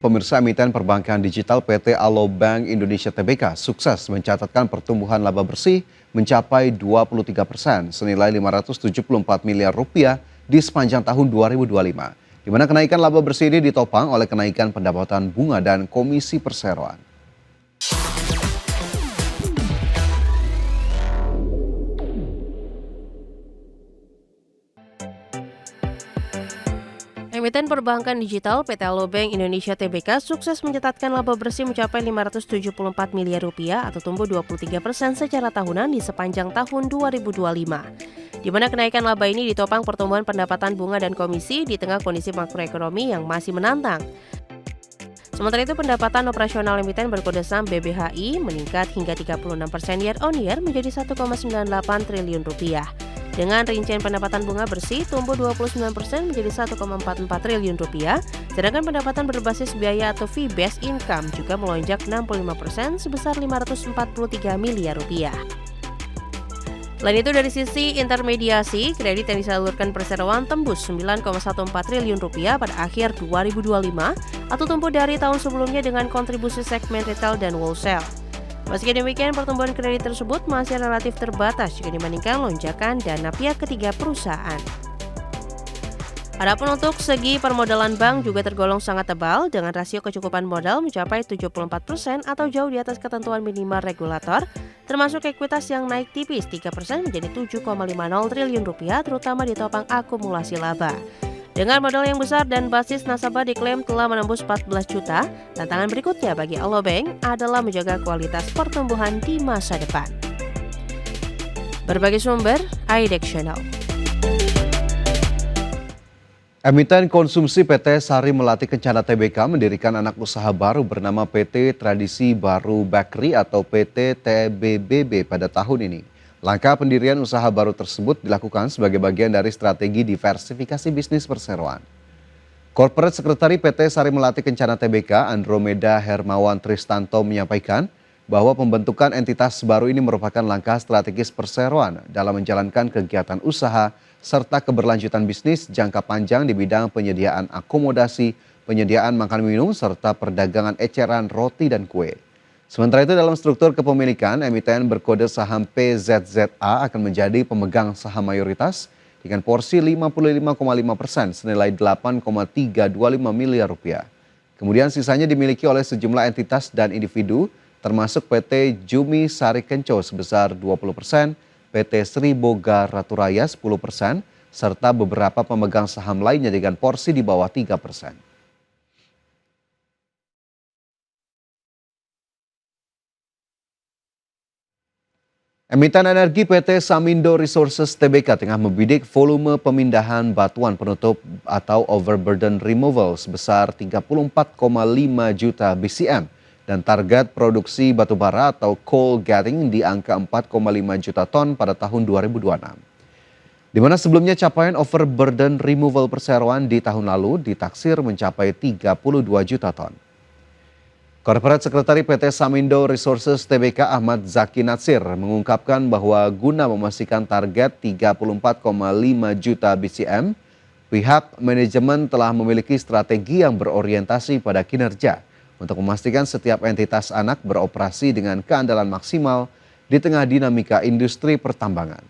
Pemirsa, emiten perbankan digital PT Alobank Indonesia Tbk sukses mencatatkan pertumbuhan laba bersih mencapai 23% senilai 574 miliar rupiah di sepanjang tahun 2025. Di mana kenaikan laba bersih ini ditopang oleh kenaikan pendapatan bunga dan komisi perseroan. Emiten perbankan digital PT Alobank Indonesia Tbk sukses mencatatkan laba bersih mencapai 574 miliar rupiah atau tumbuh 23% secara tahunan di sepanjang tahun 2025. Di mana kenaikan laba ini ditopang pertumbuhan pendapatan bunga dan komisi di tengah kondisi makroekonomi yang masih menantang. Sementara itu, pendapatan operasional emiten berkode saham BBHI meningkat hingga 36% year on year menjadi 1,98 triliun rupiah. Dengan rincian pendapatan bunga bersih tumbuh 29% menjadi 1,44 triliun rupiah, sedangkan pendapatan berbasis biaya atau fee-based income juga melonjak 65% sebesar 543 miliar rupiah. Selain itu, dari sisi intermediasi, kredit yang disalurkan perseroan tembus 9,14 triliun rupiah pada akhir 2025 atau tumbuh dari tahun sebelumnya dengan kontribusi segmen retail dan wholesale. Meski demikian, pertumbuhan kredit tersebut masih relatif terbatas jika dibandingkan lonjakan dana pihak ketiga perusahaan. Adapun untuk segi permodalan bank juga tergolong sangat tebal dengan rasio kecukupan modal mencapai 74% atau jauh di atas ketentuan minimal regulator, termasuk ekuitas yang naik tipis 3% menjadi 7,50 triliun rupiah terutama ditopang akumulasi laba. Dengan modal yang besar dan basis nasabah diklaim telah menembus 14 juta, tantangan berikutnya bagi Alobank adalah menjaga kualitas pertumbuhan di masa depan. Berbagai sumber, IDEX Channel. Emiten konsumsi PT Sari Melati Kencana Tbk mendirikan anak usaha baru bernama PT Tradisi Baru Bakery atau PT TBBB pada tahun ini. Langkah pendirian usaha baru tersebut dilakukan sebagai bagian dari strategi diversifikasi bisnis perseroan. Corporate Sekretari PT Sari Melati Kencana Tbk, Andromeda Hermawan Tristanto menyampaikan bahwa pembentukan entitas baru ini merupakan langkah strategis perseroan dalam menjalankan kegiatan usaha serta keberlanjutan bisnis jangka panjang di bidang penyediaan akomodasi, penyediaan makan minum, serta perdagangan eceran roti dan kue. Sementara itu, dalam struktur kepemilikan, emiten berkode saham PZZA akan menjadi pemegang saham mayoritas dengan porsi 55,5% senilai 8,325 miliar rupiah. Kemudian sisanya dimiliki oleh sejumlah entitas dan individu, termasuk PT Jumi Sari Kenco sebesar 20%, PT Sri Boga Raturaya 10%, serta beberapa pemegang saham lainnya dengan porsi di bawah 3%. Emiten energi PT Samindo Resources Tbk tengah membidik volume pemindahan batuan penutup atau overburden removal sebesar 34,5 juta BCM dan target produksi batubara atau coal getting di angka 4,5 juta ton pada tahun 2026. Di mana sebelumnya capaian overburden removal perseroan di tahun lalu ditaksir mencapai 32 juta ton. Corporate Sekretari PT Samindo Resources Tbk Ahmad Zaki Natsir mengungkapkan bahwa guna memastikan target 34,5 juta BCM, pihak manajemen telah memiliki strategi yang berorientasi pada kinerja untuk memastikan setiap entitas anak beroperasi dengan keandalan maksimal di tengah dinamika industri pertambangan.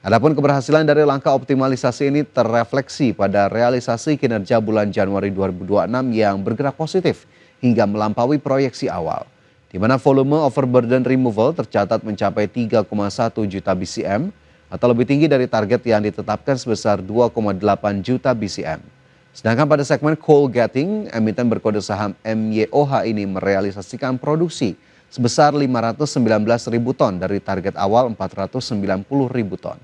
Adapun keberhasilan dari langkah optimalisasi ini terrefleksi pada realisasi kinerja bulan Januari 2026 yang bergerak positif hingga melampaui proyeksi awal, di mana volume overburden removal tercatat mencapai 3,1 juta BCM atau lebih tinggi dari target yang ditetapkan sebesar 2,8 juta BCM. Sedangkan pada segmen coal getting, emiten berkode saham MYOH ini merealisasikan produksi sebesar 519.000 ton dari target awal 490.000 ton.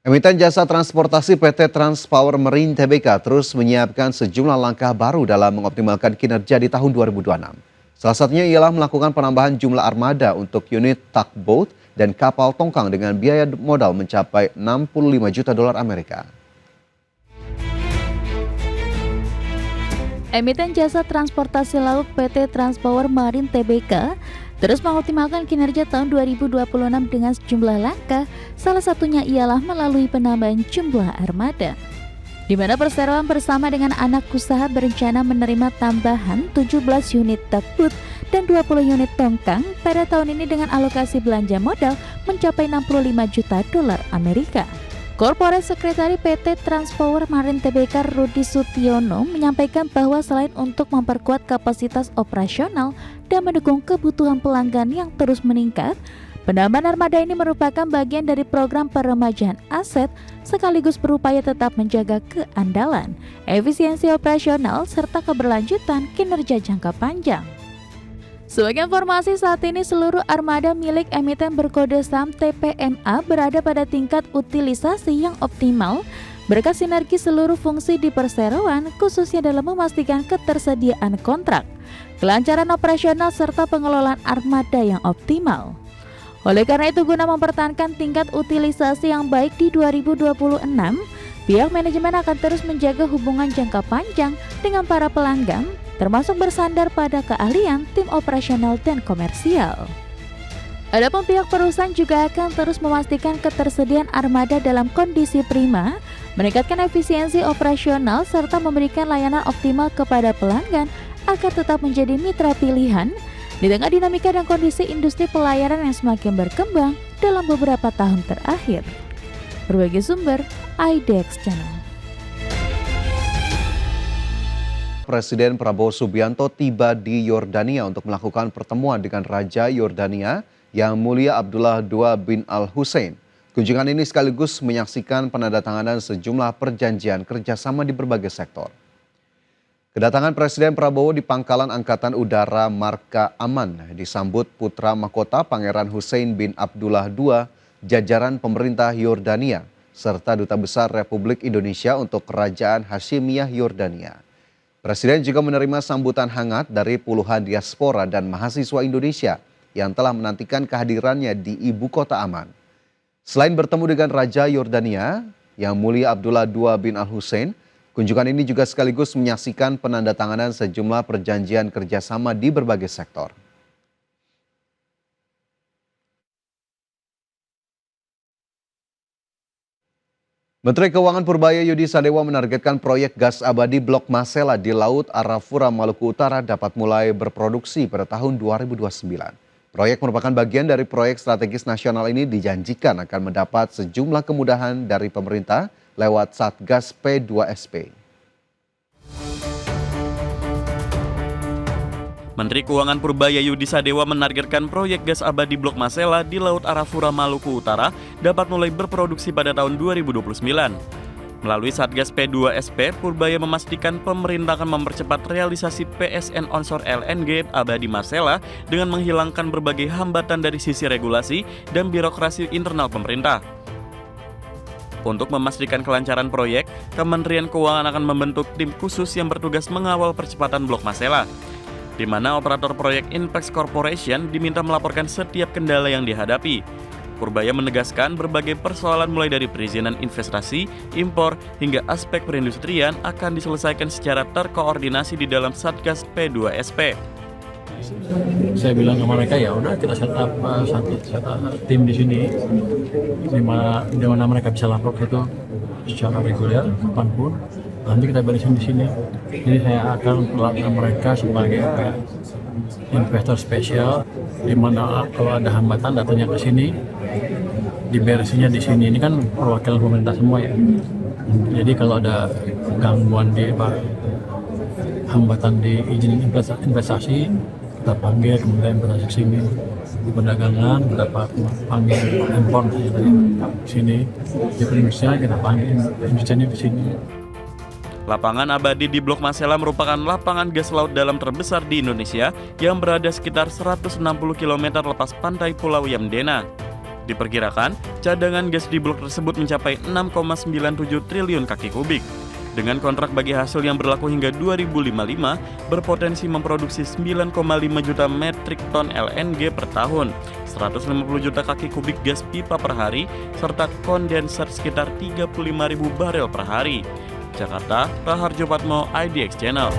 Emiten jasa transportasi PT Transpower Marine Tbk terus menyiapkan sejumlah langkah baru dalam mengoptimalkan kinerja di tahun 2026. Salah satunya ialah melakukan penambahan jumlah armada untuk unit tugboat dan kapal tongkang dengan biaya modal mencapai 65 juta dolar Amerika. Emiten jasa transportasi laut PT Transpower Marine Tbk terus mengoptimalkan kinerja tahun 2026 dengan sejumlah langkah, salah satunya ialah melalui penambahan jumlah armada. di mana perseroan bersama dengan anak usaha berencana menerima tambahan 17 unit tugboat dan 20 unit tongkang pada tahun ini dengan alokasi belanja modal mencapai 65 juta dolar Amerika. Corporate Sekretari PT Transpower Marine Tbk Rudi Sutiono menyampaikan bahwa selain untuk memperkuat kapasitas operasional dan mendukung kebutuhan pelanggan yang terus meningkat, penambahan armada ini merupakan bagian dari program peremajaan aset sekaligus berupaya tetap menjaga keandalan, efisiensi operasional, serta keberlanjutan kinerja jangka panjang. Sebagai informasi, saat ini seluruh armada milik emiten berkode saham TPMA berada pada tingkat utilisasi yang optimal berkat sinergi seluruh fungsi di perseroan, khususnya dalam memastikan ketersediaan kontrak, kelancaran operasional, serta pengelolaan armada yang optimal. Oleh karena itu, guna mempertahankan tingkat utilisasi yang baik di 2026, pihak manajemen akan terus menjaga hubungan jangka panjang dengan para pelanggan, termasuk bersandar pada keahlian tim operasional dan komersial. Adapun pihak perusahaan juga akan terus memastikan ketersediaan armada dalam kondisi prima, meningkatkan efisiensi operasional, serta memberikan layanan optimal kepada pelanggan agar tetap menjadi mitra pilihan di tengah dinamika dan kondisi industri pelayaran yang semakin berkembang dalam beberapa tahun terakhir. Berbagai sumber, IDX Channel. Presiden Prabowo Subianto tiba di Yordania untuk melakukan pertemuan dengan Raja Yordania Yang Mulia Abdullah II bin Al-Hussein. Kunjungan ini sekaligus menyaksikan penandatanganan sejumlah perjanjian kerjasama di berbagai sektor. Kedatangan Presiden Prabowo di Pangkalan Angkatan Udara Marka Aman disambut putra mahkota Pangeran Hussein bin Abdullah II, jajaran pemerintah Yordania, serta Duta Besar Republik Indonesia untuk Kerajaan Hashimiyah Yordania. Presiden juga menerima sambutan hangat dari puluhan diaspora dan mahasiswa Indonesia yang telah menantikan kehadirannya di Ibu Kota Aman. Selain bertemu dengan Raja Yordania, Yang Mulia Abdullah II bin Al-Hussein, kunjungan ini juga sekaligus menyaksikan penandatanganan sejumlah perjanjian kerjasama di berbagai sektor. Menteri Keuangan Purbaya Yudi Sadewa menargetkan proyek gas abadi Blok Masela di Laut Arafura, Maluku Utara dapat mulai berproduksi pada tahun 2029. Proyek merupakan bagian dari proyek strategis nasional ini dijanjikan akan mendapat sejumlah kemudahan dari pemerintah lewat Satgas P2SP. Menteri Keuangan Purbaya Yudi Sadewa menargetkan proyek gas abadi Blok Masela di Laut Arafura, Maluku Utara dapat mulai berproduksi pada tahun 2029. Melalui Satgas P2SP, Purbaya memastikan pemerintah akan mempercepat realisasi PSN onshore LNG abadi Masela dengan menghilangkan berbagai hambatan dari sisi regulasi dan birokrasi internal pemerintah. Untuk memastikan kelancaran proyek, Kementerian Keuangan akan membentuk tim khusus yang bertugas mengawal percepatan Blok Masela, di mana operator proyek Inpex Corporation diminta melaporkan setiap kendala yang dihadapi. Purbaya menegaskan berbagai persoalan mulai dari perizinan investasi, impor, hingga aspek perindustrian akan diselesaikan secara terkoordinasi di dalam Satgas P2SP. Saya bilang ke mereka, ya udah kita set up tim di sini, di mana mereka bisa lapor itu secara reguler kapanpun. Nanti kita beresin di sini. Jadi saya akan melakukan mereka sebagai investor spesial, di mana kalau ada hambatan datanya ke sini, diberesinya di sini. Ini kan perwakilan pemerintah semua ya. Jadi kalau ada gangguan di hambatan di izin investasi, kita panggil kemudian investasi ke sini. Di perdagangan kita panggil impor dari sini. Di perindustrian kita panggil industrinya di sini. Lapangan abadi di Blok Masela merupakan lapangan gas laut dalam terbesar di Indonesia yang berada sekitar 160 km lepas pantai Pulau Yamdena. Diperkirakan, cadangan gas di blok tersebut mencapai 6,97 triliun kaki kubik. Dengan kontrak bagi hasil yang berlaku hingga 2055, berpotensi memproduksi 9,5 juta metrik ton LNG per tahun, 150 juta kaki kubik gas pipa per hari, serta kondenser sekitar 35.000 barel per hari. Jakarta, Raharjo Patmo, IDX Channel.